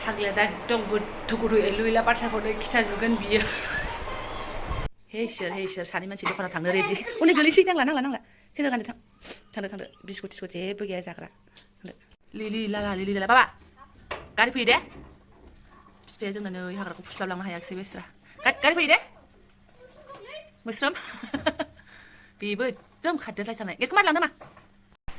फाग्लाया दा एकदम गोथौ गोथौ एलुइला बाथ्राखौनो खिथाजोबगोन बियो हे इसोर सानै मानसि दखानाव थांनो रेडि उनै गोलैसै नांला थेनो गानदो थांदो बिस्कुट थिस्कुट जेबो गैया जाग्रा थांदो लिलि लाला बाबा गारि फैयो दे बिफाया जोंना नै हाग्राखौ फुस्लाबलांनो हायाखिसै बेस्रा गारि फैयो दे मोस्रोम बेबो एकदम खारदेरलायथारनाय गेटखौ मार लांदो मा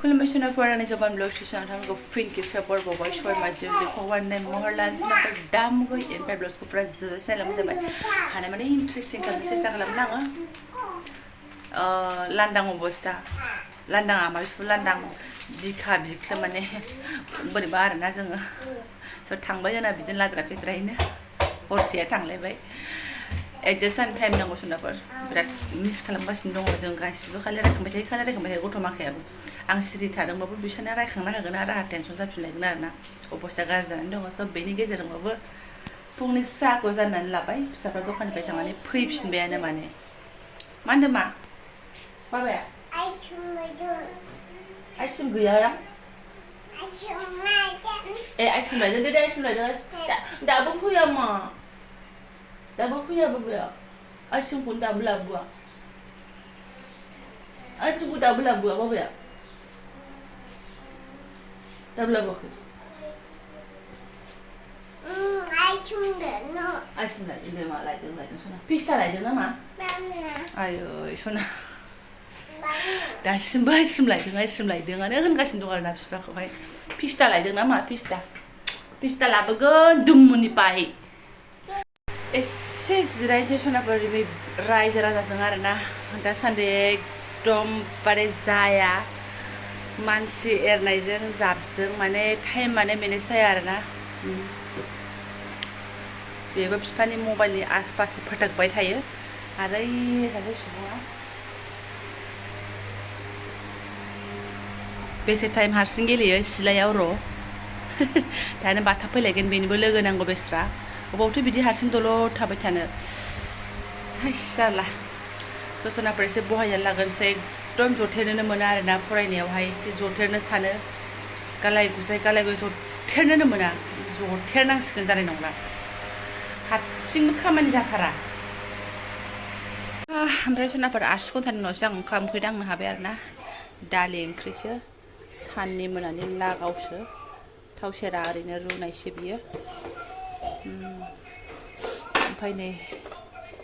खुलुमबाय सोनाफोर आंनि Jobanivlog season हमको फिन के सपोर्ट बाय शय माजे जे फवारनाय महरलान सोनाफोर दामगै एनफाय ब्लग्सखौ पुरा जोसेलाम जाबाय हानाय माने इन्ट्रेस्टिं खालामनो सेस्था खालामनो आङो लांदां अबस्था लांदां आमायसु लांदां बिखा बिख्लो माने बोरैबा आरोना जोङो स' थांबाय जोंना बिदिनो लाद्रा फेद्रायैनो हरसेया थांलायबाय एडजास्ट जानो टाइम नांगौ सोनाफोर बिराद मिस खालामगासिनो दङ जों गासिबो खालि रायखांबाय थायो गथ' माखायाबो आं सिरि थादोंबाबो बिसोरना रायखांना होगोन आरो आंहा टेनसन जाफिनलायगोन आरोना अबस्था गाज्रि जानानै दङ स' बेनि गेजेरजोंबाबो फुंनि साहाखौ जाननानै लाबाय फिसाफ्रा दखाननिफ्राय थांनानै फैफिनबायानो माने मा होनदों मा बाबाया आइसक्रिम गैया आइसक्रिम लायदों दे आइसक्रिम लायदों दाबो फैया मा दाबो फैया बाबाया आइसक्रिमखौ दाबो लाबोआ आइसक्रिमखौ दाबो लाबोआ बाबाया दाबो लाबोआखै आइसक्रिम लायदों दे मा लायदों सना फिस्टा लायदों ना मा आयै सना दासिमबो आइसक्रिम लायदोंआनो होनगासिनो दं आरोना बिफाखौहाय फिस्टा लायदों ना मा फिस्टा लाबोगोन दुम्मुनिफ्राय एसे जिरायनोसै सनाफोर रायजो राजाजों आरोना दासान्दि एकदम बारे जाया मानसि एरनायजों जाबजों माने टाइमानो मेनेज जाया आरोना बेबो बिफानि मबाइलनि आसपास फोथाकबाय थायो आरो सासे सुबुङा बेसे टाइम हारसिं गेलेयो सिलायाव र' दानो बाथा फैलायगोन बेनिबो लोगो नांगौ बेस्रा अबावथो बिदि हारसिं दलद थाबाय थानो जारला ससनाफोर एसे बहायना लागोनसै एकदम जथेरनोनो मोना आरोना फरायनायावहाय एसे जथेरनो सानो गालाय गुजाय जथेरनोनो मोना जथेरनांसिगोन जानाय नंला हारसिंबो खामानि जाथारा ओमफ्राय सनाफोर 8 घन्टानि उनावसो आं ओंखाम ओंख्रि दांनो हाबाय आरोना दालि ओंख्रिसो साननि मोनानि लागावसो थाव सेरा ओरैनो रुनायसो बियो ओमफ्राय नै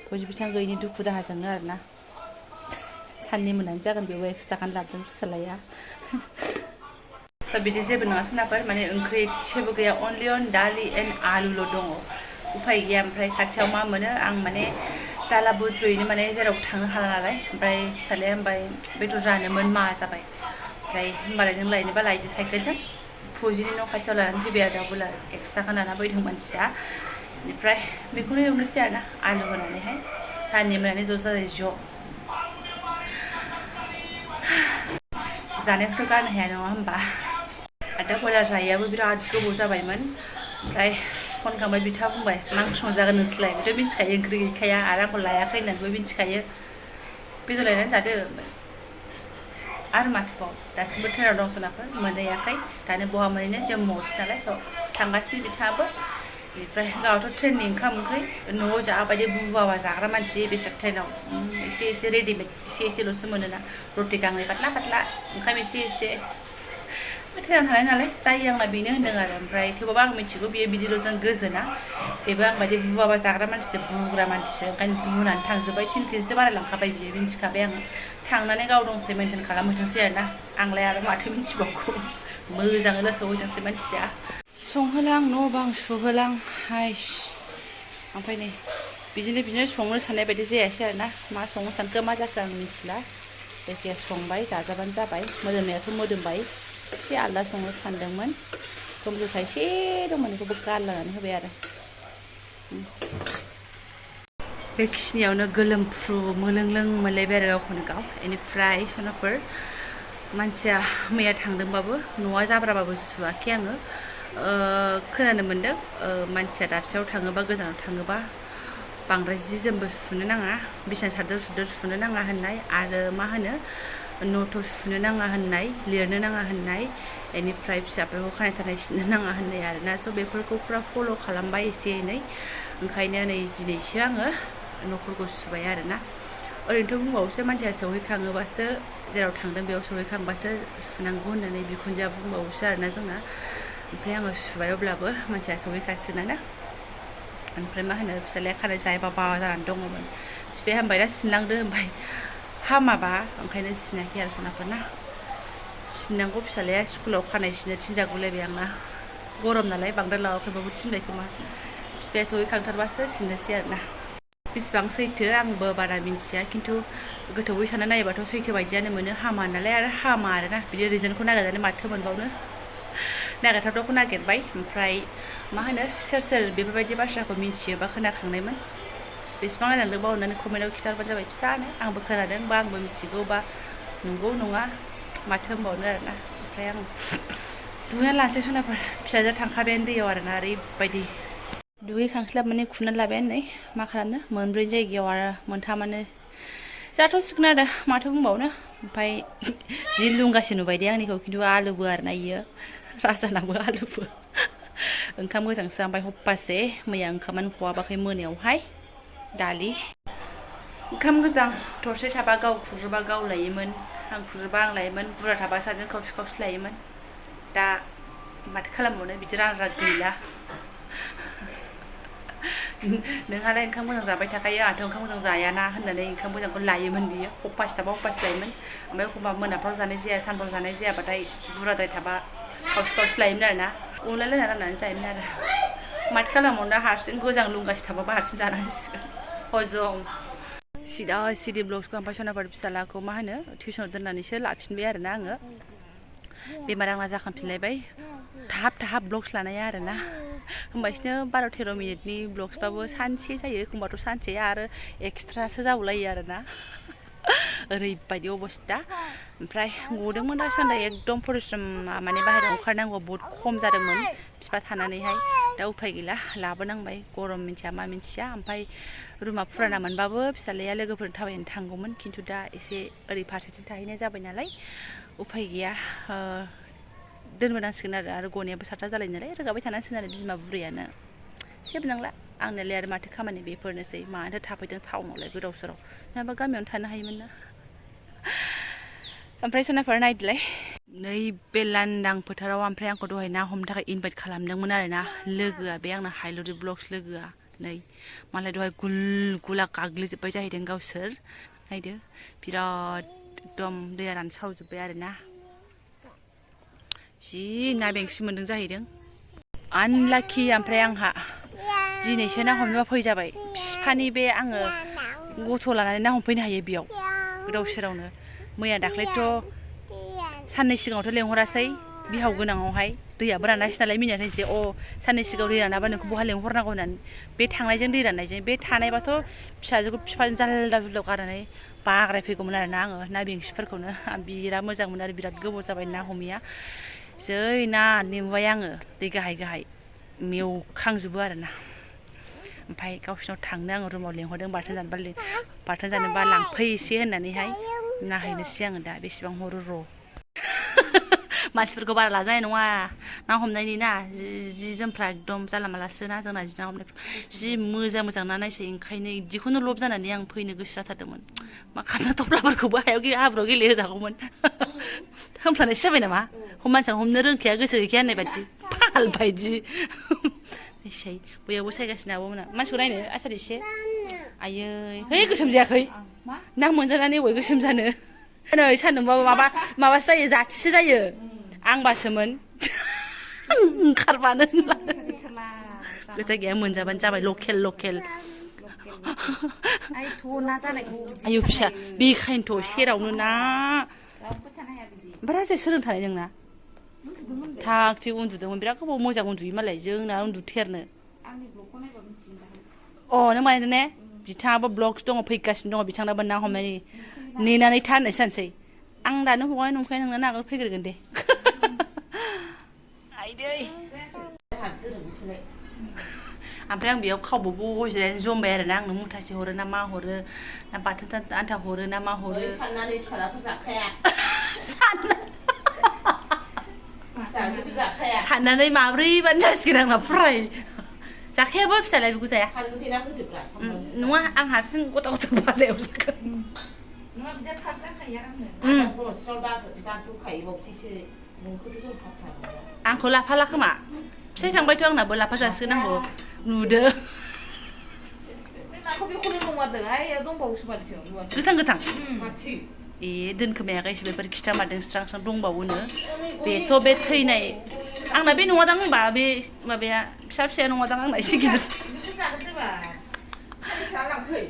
फौजि बिथां गैयिनि दुखु दाहाजोंनो आरोना साननि मोनानि जागोन बेबो 1 थाखानि लाबोदों फिसालाया स' बिदि जेबो नङा सोनाफोर माने ओंख्रि एसेबो गैया अनलि दालि एन्ड आलुल' दङ उफाय गैया ओमफ्राय खाथियाव मा मोनो आं माने जाला बुद्रुयैनो माने जेराव थांनो हाला नालाय ओमफ्राय फिसालाया होनबाय बेदर जानोमोन मा जाबाय ओमफ्राय होनबालाय नों लायनोबा लायदो साइकेलजों फौजिनि न' खाथियाव लानानै फैबाय आरो दाबो 1 थाखा लाना फैदों मानसिया बेनिफ्राय बेखौनो एवनोसै आरोना आलु होनानैहाय साननि मोनानि ज' जाजाय ज' जानायखौथ' गारनो हाया नङा होमबा आदा बयलार जायैयाबो बिराद गोबाव जाबायमोन ओमफ्राय फन खालामबाय बिथा बुंबाय मा ओंख्रि संजागोन नोंसोरलाय बेथ' मिन्थिखायो ओंख्रि गैखाया आरो आंखौ लायाखै होननानैबो मिन्थिखायो बेदर लायनानै जादो आरो माथोबाव दासिमबो ट्रेनाव दं सोनाफोर मोनहैयाखै दानो बहा मोनहैनो जम्मुआवसो नालाय स' थांगासिनो बिथाङाबो बेनिफ्राय गावथ' ट्रेननि ओंखाम ओंख्रि न'आव जाबायदि बुबाबा जाग्रा मानसि बेसोर ट्रेनाव एसे रेडिमेड एसेल'सो मोनोना रुटि गांनै पातला ओंखाम एसे ट्रेनाव थानाय नालाय जायो आंना बेनो होन्दों आरो ओमफ्राय थेवबाबो आं मिथिगौ बियो बिदिल'जों गोजोना बेबो आं बायदि बुबाबा जाग्रा मानसिसो बुग्रा मानसिसो ओंखायनो बुनानै थांजोब्बाय 10 केजिसो बारायलांखाबाय बियो मिन्थिखाबाय आङो थांनानै गाव दंसै मेइनटेन खालामहैथोंसै आरोना आंलाय आरो माथो मिन्थिबावगौ मोजाङैल' सहैथोंसै मानसिया संहोलां न' बां सुहोलां हायस ओमफ्राय नै बिदिनो संनो साननाय बायदि जायासै आरोना मा संनो सानखो मा जाखो आं मिथिला जायखिया संबाय जाजाबानो जाबाय मोदोमनायाथ' मोदोमबाय एसे आलदा संनो सानदोंमोन टमेट' एसे दंमोन बेखौबो गारलानानै होबाय आरो बेखिनियावनो गोलोमफ्रु मोलोंलों मोनलायबाय आरो गावखौनो गाव बेनिफ्राय सनाफोर मानसिया मैया थांदोंबाबो न'आ जाब्राबाबो सुवाखै आङो खोनानो मोन्दों मानसिया दाबसेयाव थाङोबा गोजानाव थाङोबा बांद्राय जि जोमबो सुनो नाङा बिसना सादोर सुनो नाङा होननाय आरो मा होनो न'थ' सुनो नाङा होननाय लिरनो नाङा होननाय बेनिफ्राय फिसाफोरखौ खानाय थानाय सिननो नाङा होननाय आरोना स' बेफोरखौ फुरा फल' खालामबाय एसे एनै ओंखायनो नै दिनैसो आङो न'फोरखौ सुबाय आरोना ओरैनोथ' बुंबावोसो मानसिया सौहैखाङोबासो जेराव थांदों बेयाव सौहैखांबासो सुनांगौ होननानै बिखुनजोआ बुंबावोसो आरोना जोंना ओमफ्राय आङो सुबाय अब्लाबो मानसिया सौहैखासिगोन ओमफ्राय मा होनो फिसाज्लाया खानाय जायबाबा जानानै दङमोन बिफाया हामबाय दा सिनलांदो ओमफ्राय हामाबा ओंखायनो सिनाखै आरो सनाफोरना सिननांगौ फिसाज्लाया स्कुलाव खानाय सिननो थिनजागुलायबाय आंना गरम नालाय बांद्राय लावाखैबाबो थिनबाय खोमा बिफाया सौहैखांथारबासो सिननोसै आरोना बेसेबां सैथो आंबो बारा मिन्थिया खिन्थु गोथौवै सानना नायोबाथ' सैथो बायदियानो मोनो हामा नालाय आरो हामा आरोना बिदि रिजोनखौ नागिरनानै माथो मोनबावनो नागिरथावथावखौ नागिरबाय ओमफ्राय मा होनो सोर सोर बेफोरबायदि बाथ्राखौ मिन्थियोबा खोनाखांनायमोन बेसेबां नायलांदोंबा अननानै कमेन्टआव खिथाहरबानो जाबाय फिसानो आंबो खोनादों बा आंबो मिथिगौ बा नंगौ नङा माथो होनबावनो आरोना ओमफ्राय आं दुगैना लानोसै सनाफोर फिसाजोआ थांखाबायानो दैयाव आरोना ओरैबायदि दुगैखांस्लाब माने खुनानै लाबायानो नै मा खालामनो मोनब्रै जायगायाव आरो मोनथामानो जाथ'सिगोन आरो माथो बुंबावनो ओमफ्राय जि लुंगासो नुबाय दे आंनिखौ खिन्थु आलुबो आरोना इयो राजानाबो आलुबो ओंखाम गोजांसो ओमफ्राय हप्पासे मैया ओंखामानो खवाबाखै मोनायावहाय दालि ओंखाम गोजां थरसे थाबा गाव खुरोबा गाव लायोमोन आं खुरोबा आं लायोमोन बुरजा थाबा सानैजों खावसे खावसे लायोमोन दा माथो खालामबावनो बिदि रानरा गैला नोंहालाय ओंखाम मोजां जाबाय थाखायो आंहाथ' ओंखाम मोजां जायाना होननानै ओंखाम मोजांखौ लायोमोन बियो हप्पासे थाबा हप्पासे लायोमोन ओमफ्राय एखमबा मोनाफ्राव जानाय जाया सानफ्राव जानाय जायाबाथाय बुरजाद्राय थाबा खावसे खावसे लायोमोन आरोना अनलायलायना राननानै जायोमोन आरो माथो खालामबावनो हारसिं गोजां लुंगासो थाबाबा हारसिं जानांसिगोन हजम सिदा सिदि ब्लग्सखौ ओमफ्राय सनाफोर फिसालाखौ मा होनो टिउसनाव दोननानैसो लाफिनबाय आरोना आङो बेमार आंना जाखांफिनलायबाय थाहाब थाहाब ब्लग्स लानाया आरोना होमबासिनो 12-13 मिनिटनि ब्लग्सबाबो सानसे जायो एखमबाथ' सानसे आरो एक्सट्रासो जाबावलायो आरोना ओरैबायदि अबस्था ओमफ्राय गदोंमोन दासान्दि एकदम परिश्रमा माने बाहेरायाव ओंखारनांगौ बहुद खम जादोंमोन बिफा थानानैहाय दा उफाय गैला लाबोनांबाय गरम मिन्थिया मा मिन्थिया ओमफ्राय रुमा फुराना मोनबाबो फिसाज्लाया लोगोफोरजों थाबायनो थांगौमोन खिन्थु दा एसे ओरै फारसेथिं थाहैनाय जाबाय नालाय उफाय गैया दोनबोनांसिगोन आरो गनायाबो 7 जालाय नालाय रोगाबाय थानांसिगोन आरो बिमा बुरैयानो जेबो नंला आंनालाय आरो माथो खामानि बेफोरनोसै मानोथो थाफैदों टाउनावलाय गोदाव सोराव नङाबा गामियावनो थानो हायोमोन ना ओमफ्राय सनाफोर नायदोलाय नै बे लांदां फोथाराव ओमफ्राय आंखौ दहाय ना हमनो थाखाय इनभाइट खालामदोंमोन आरोना लोगोआ बे आंना हाइलरि ब्लग्स लोगोआ नै मालाय दहाय गुल गुला गाग्लिजोब्बाय जाहैदों गावसोर नायदो बिराद एकदम दैया रानसावजोब्बाय आरोना जि ना बेंसि मोन्दों जाहैदों आनलाखि ओमफ्राय आंहा दिनैसो ना हमनोबा फै जाबाय बिफानि बे आङो गथ' लानानै ना हमफैनो हायो बेयाव गोदाव सोरावनो मैया दाख्लैथ' साननै सिगाङावथ' लेंहरासै बिहाव गोनाङावहाय दैयाबो रानाखिसै नालाय मिनिनानैसै साननै सिगाङाव दै रानाबा नोंखौ बहा लेंहरनांगौ होननानै बे थांनायजों दै राननायजों बे थानायबाथ' फिसाजोखौ बिफाजों जाल्दा जुल्दाव गारनानै बाग्रायफैगौमोन आरोना आङो ना बेंसिफोरखौनो बिराद मोजां मोनो आरो बिराद गोबाव जाबाय ना हमैया जै ना नेमुबाय आङो दै गाहाय गाहाय मेवखांजोबो आरोना ओमफ्राय गावसिनाव थांनो आङो रुमाव लेंहरदों बाथोन जानोबा लांफै एसे होननानैहाय नाहैनोसै आङो दा बेसेबां हरो र' मानसिफोरखौ बारा लाजानाय नङा ना हमनायनि ना जि जोमफ्रा एकदम जाला मालासो ना जोंना जि ना हमनायफ्रा जि मोजां मोजां ना नायसै ओंखायनो इदिखौनो लब जानानै आं फैनो गोसो जाथारदोंमोन मा खालामनो थफ्लाफोरखौबो हाब्रुआव गेलेहोजागौमोन होमफ्लानायसो जाबाय नामा मानसिया हमनो रोंखाया गोसो गैखाया होननाय बायदि फाल बायदि एसे बैयावबो सायगासिनो आब'मोना मानसिखौ नायनो आसार एसे आयै है गोसोम जायाखै ना मोनजानानै अबे गोसोम जानो नै सान्दुंबाबो माबासो जायो जाथिसो जायो आंबासोमोन ओंखारबानो गोथा गैया मोनजाबानो जाबाय लकेल आयौ फिसा बेखायनोथ' सेरावनो ना ओमफ्राय राजाया सोरजों थानाय नोंना थाग थिग उन्दुदोंमोन बिराद गोबाव मोजां उन्दुयो मालाय जोंना उन्दुथेरनो नों माने ने बिथाङाबो ब्लग्स दङ फैगासिनो दङ बिथांनाबो ना हमनायनि नेनानै था होननायसो जानोसै आं दानो हगारनाय नंखाया नोंना आगोल फैग्रोगोन दे आइदै ओमफ्राय आं बेयाव खावबो जिरायनानै जमबाय आरोना आंनो मुथासे हरो ना मा हरो ना बाथोन आन्था हरो ना मा हरो साननानै फिसालाखौ जाखाया साननानै माब्रैबानो जासिगोन आंना फ्राय जाखायाबो फिसालाया बेखौ जाया नङा आं हारसिं गथा गथा बाजायाव जागोन नङा बिदिया थाब जाखायो आंखौ लाफाला खोमा फिसाइ थांबायथ' आंनाबो लाफा जासिगोन आंखौ नुदो गोथां गोथां ए दोनखोमायाखै एसे बेफोर खिथामारदों स्रां स्रां दंबावोनो बेथ' बे थैनाय आंना बे नङादां होनबा बे माबाया फिसा फिसाया नङादां आंना एसे गिदिर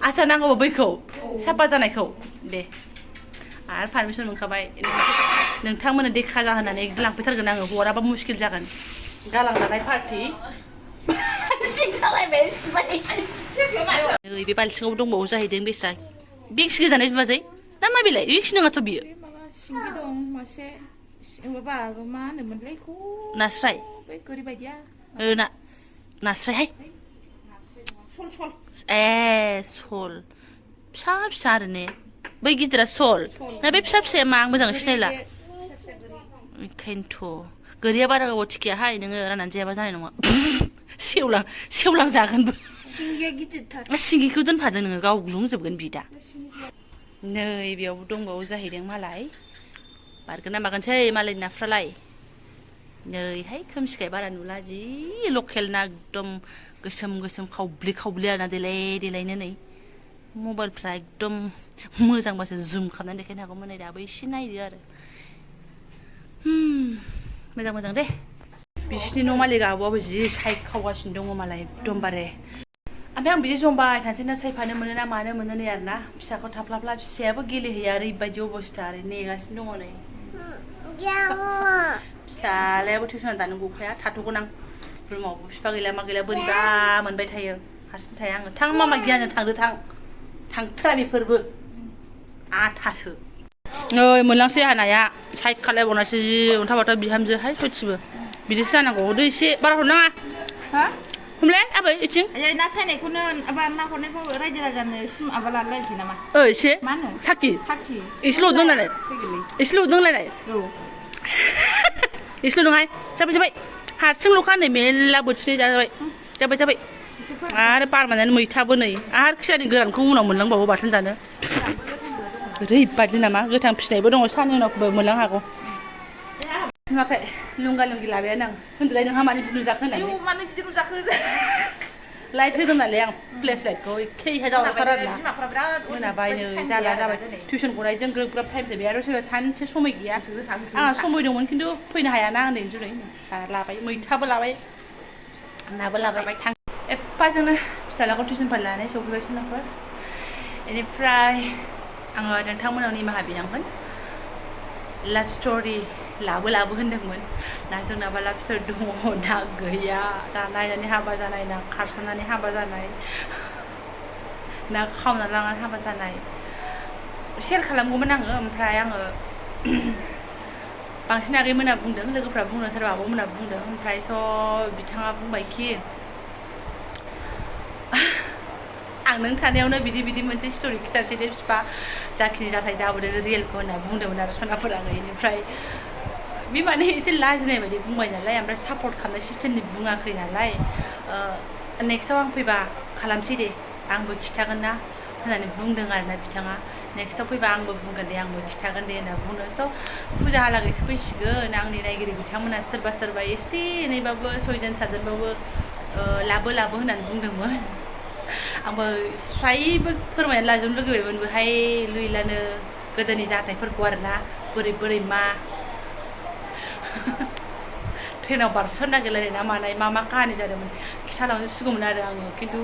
आচ্ছা नांगौ बैखौ साफा जानायखौ दे आरो पारमिसन मोनखाबाय नोंथांमोननो देखा जाहोनानै लांफैथारगोन आङो हराबा मुस्किल जागोन गालांजानाय पार्टि बे बाल्थिङाव दंबावो जाहैदों बेस्रा बेंसि गोजानाय बिबाजै ना मा बेलाय बेंसि नङाथ' बियो सिंगि दं मासे माबा मा होनोमोनलाय बेखौ नास्राय बै गोरि बायदिया नास्रायहाय सल ए सल फिसा फिसा आरो ने बै गिदिरा सल ना बे फिसा फिसाया मा आं मोजां सिनायला ओंखायनोथ' गोरिया बारा गोबाव थिखियाहाय नोङो राननानै जायाबा जानाय नङा सेवलांजागोनबो सिंगिया गिदिरथार सिंगिखौ दोनफादो नोङो गावग्लुंजोबगोन बि दा नै बेयावबो दंबावो जाहैदों मालाय बारगोन ना मागोनसै मालायनि नाफ्रालाय नैहाय खोमसिखाय बारा नुला जि लकेल ना एकदम गोसोम गोसोम खावब्लि आरोना देलाय देलायनो नै मबाइलफ्रा एकदम मोजांबासो जुम खालामनानै देखायनो हागौमोन नै दाबो एसे नायदो आरो मोजां दे बिसिनि न' मालिक आब'आबो जि सायखावगासिनो दङ मालाय एकदमबारे ओमफ्राय आं बिदि जमबाय थानोसैना सायफानो मोनो ना मानो मोनो नै आरोना फिसाखौ थाफ्ला फिसायाबो गेलेहैया ओरैबायदि अबस्था आरो नेगासिनो दङ नै फिसालायाबो टिउसनाव दानो गखाया थाथ'गोन आं रुमावबो बिफा गैला मा गैला बोरैबा मोनबाय थायो हारसिं थाया आङो थां मामा गियानजों थांदो थांथारा बेफोरबो आथासो नै मोनलांसै हानाया साइड खालायबावनासो जि अन्था बाथा बिहामजोहाय सयथिबो बिदिसो जानांगौ दै एसे बारा हरनाङा हा हमलाय आबै इथिं ना सायनायखौनो माबा ना हरनायखौ रायजो राजानो माबा लालायसै नामा एसे मा होनो साखि साखि एसेल' दोनलायलाय एसेल' दोनलायलाय औ एसेल' नङाहाय जाबाय हारसिंल'खा नै मेरला बोथिनै जाबाय आरो पारमानेन्ट मैथाबो नै आरो खिजानि गोरानखौ उनाव मोनलांबावो बाथोन जानो ओरैबादि नामा गोथां फिसिनायबो दङ साननि उनावबो मोनलांनो हागौ नुवाखै लुंगा लुंगि लाबायानो आं होनदोलाय नोंहा मानो बिदि नुजाखो होननानै मानो बिदि नुजाखो लाइट होदों नालाय आं फ्लेस लाइटखौ एखेहाय दावरावथार आरोना मोनाबाय नै जाबाय टिउसन गनायजों ग्रोब ग्राब टाइम जाबाय आरो सोरबा सानसे समय गैया आंहा समय दंमोन खिन्थु फैनो हायाना उन्दैनि जुनै लाबाय मैथाबो लाबाय नाबो लाबाय एफाजोंनो फिसालाखौ टिउसनफोर लानानै सफैबाय सोनाफोर बेनिफ्राय आङो नोंथांमोनाव निमाहा बिनांगोन लाभ स्ट'रि लाबो होनदोंमोन ना जोंनाबा लाभ स्ट'रि दङ ना गैया ना नायनानै हाबा जानाय ना खारसननानै हाबा जानाय ना खावनानै लांनानै हाबा जानाय शेयार खालामगौमोन आङो ओमफ्राय आङो बांसिन आगैमोना बुंदों लोगोफ्रा बुंदों सोरबा आब'मोना बुंदों ओमफ्राय स' बिथाङा बुंबायखि आं नों थानायावनो बिदि मोनसे स्ट'रि खिथानोसै दे बिफा जाखिनि जाथाय जाबोदों रियेलखौ होनना बुंदोंमोन आरो सनाफोर आङो बेनिफ्राय बे माने एसे लाजिनाय बायदि बुंबाय नालाय ओमफ्राय सापर्ट खालामनाय सिस्टेमनि बुङाखै नालाय नेक्स्टआव आं फैबा खालामसै दे आंबो खिथागोन ना होननानै बुंदों आरोना बिथाङा नेक्स्टआव फैबा आंबो बुंगोन दे आंबो खिथागोन दे होनना बुंदों स' फुजाहालागैसो फैसिगोन आंनि नायगिरि बिथांमोना सोरबा एसे एनैबाबो 6 जन 7 जनबाबो लाबो होननानै बुंदोंमोन आंबो फ्रायबो फोरमायनानै लाजोबनो लुगैबायमोन बेहाय लुइलानो गोदोनि जाथायफोरखौ आरोना बोरै मा ट्रेनाव बारसोम नागिरलायनाय ना मानाय मा काहानि जादोंमोन खिथालांनो सुगौमोन आरो आङो खिन्थु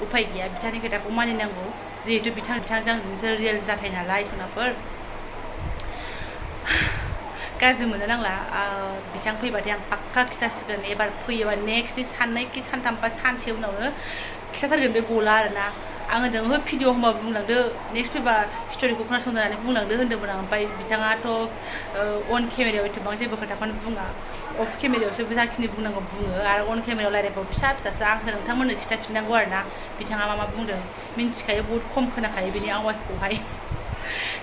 उफाय गैया बिथांनि खोथाखौ मानिनांगौ जिहेतु बिथांजों रियेल जाथाय नालाय सनाफोर गाज्रि मोननो नांला बिथां फैबाथाय आं पाक्का खिथासिगोन एबार फैयोबा नेक्स्ट साननै कि सानथाम बा सानसे उनावनो खिथाथारगोन बे गला आरोना आङो होनदों भिडिअ होमबा बुंलांदो नेक्स्ट फैबा स्ट'रिखौ खोनासंदो होननानै बुंलांदो होन्दोंमोन आं ओमफ्राय बिथाङाथ' अन केमेरायाव एथ'बां जेबो खोथाखौनो बुङा अफ केमेरायावसो जाखिनि बुंनांगौ बुङो आरो अन केमेरायाव रायलायबाबो फिसा फिसासो आंसो नोंथांमोननो खिथाफिननांगौ आरो ना बिथाङा मा बुंदों मिन्थिखायो बहुद खम खोनाखायो बेनि आवाजखौहाय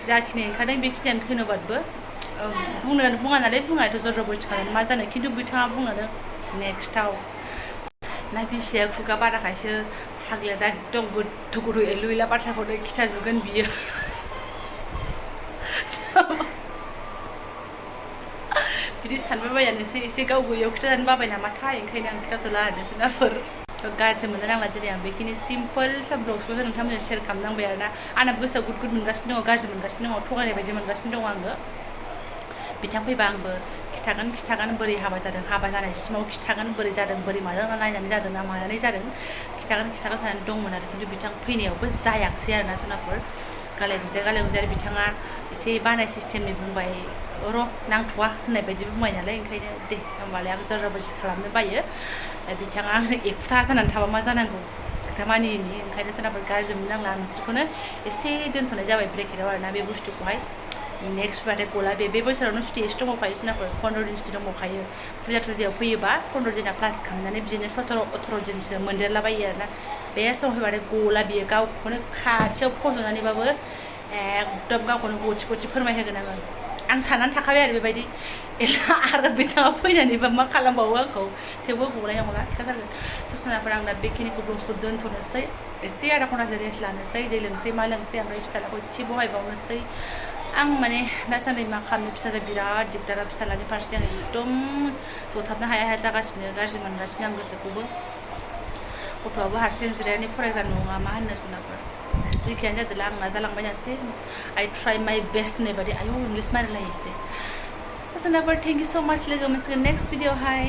जाखिनि ओंखारदों बेखिनियानो धन्यबादबो बुङा नालाय बुङाथ' जर जबरदस्ति खालामनो मा जानो खिन्थु बिथाङा बुंलांदों नेक्स्टआव ना बिसिया खुगा बाराखायसो फाग्लाया दा एकदम गोथौ गोथौ एलु एला बाथ्राखौनो खिथाजोबगोन बियो बिदि सानबाय बायानोसै एसे गाव गैयाव खिथाजानो बाबाय नामाथाय ओंखायनो आं खिथाथ'ला आरो सोनाफोर गाज्रि मोननो नांला दिनै आं बेखिनि सिम्पोल सा ब्लगसखौ नोंथांमोनजों शेयार खालामनांबाय आरो ना आंनाबो गोसोआव गुद गुद मोनगासिनो दङ गाज्रि मोनगासिनो दङ थगायनाय बायदि मोनगासिनो दङ आङो बिथां फैबा आंबो खिथागोन बोरै हाबा जादों हाबा जानायसिमाव खिथागोन बोरै जादों बोरै माजों नायनानै जादों ना मानानै जादों खिथागोन साननानै दंमोन आरो खिन्थु बिथां फैनायावबो जायाखिसै आरो ना सोनाफोर गालाय गुजाय आरो बिथाङा एसे बानाय सिस्टेमनि बुंबाय र' नांथ'वा होननाय बायदि बुंबाय नालाय ओंखायनो दे होमबालाय आं जर जबरदस्ति खालामनो बायो बिथाङा आंजों एखुथा जानानै थाबा मा जानांगौ खोथा मानियैनि ओंखायनो सोनाफोर गाज्रि मोननो नांला आं नोंसोरखौनो एसे दोनथ'नाय जाबाय ब्रेकेटाव आरोना बे बुस्थुखौहाय नेक्स्ट फैबाथाय गला बे बोसोरावनो सुटि एसे दंबावखायो सोनाफोर 15 दिन सुटि दंबावखायो फुजा थुजायाव फैयोबा 15 दिना प्लास खालामनानै बिदिनो 17-18 दिनसो मोनदेरलाबायो आरोना बे समाव फैबाथाय गला बियो गावखौनो खाथियाव फज'नानैबाबो एकदम गावखौनो गथि गथि फोरमायहोगोन आं साननानै थाखाबाय आरो बेबायदि आरो बिथाङा फैनानैबा मा खालामबावो आंखौ थेवबो गनाय नंला खिथाथारगोन ससनाफोर आं दा बेखिनिखौ ब्लगसखौ दोनथ'नोसै एसे आधा घन्टासो रेस्ट लानोसै दै लोंसै मा लोंसै ओमफ्राय फिसालाखौ एसे बहायबावनोसै आं माने दासान्दि मा खालामनो फिसाजों बिराद दिगदार फिसालानि फारसे आं एकदम जथाबनो हाया जागासिनो गाज्रि मोनगासिनो आं गोसोखौबो गथ'आबो हारसिं जिरायनानै फरायग्रा नङा मा होननो सोनाफोर जेखियानो जादोंला आं नाजालांबाय जानोसै आइ ट्राइ माइ बेस्ट होननाय बायदि आयौ इंलिस मारिलायोसै सोनाफोर थेंक इउ स' माच लोगो मोनसिगोन नेक्स्ट भिडिअ'हाय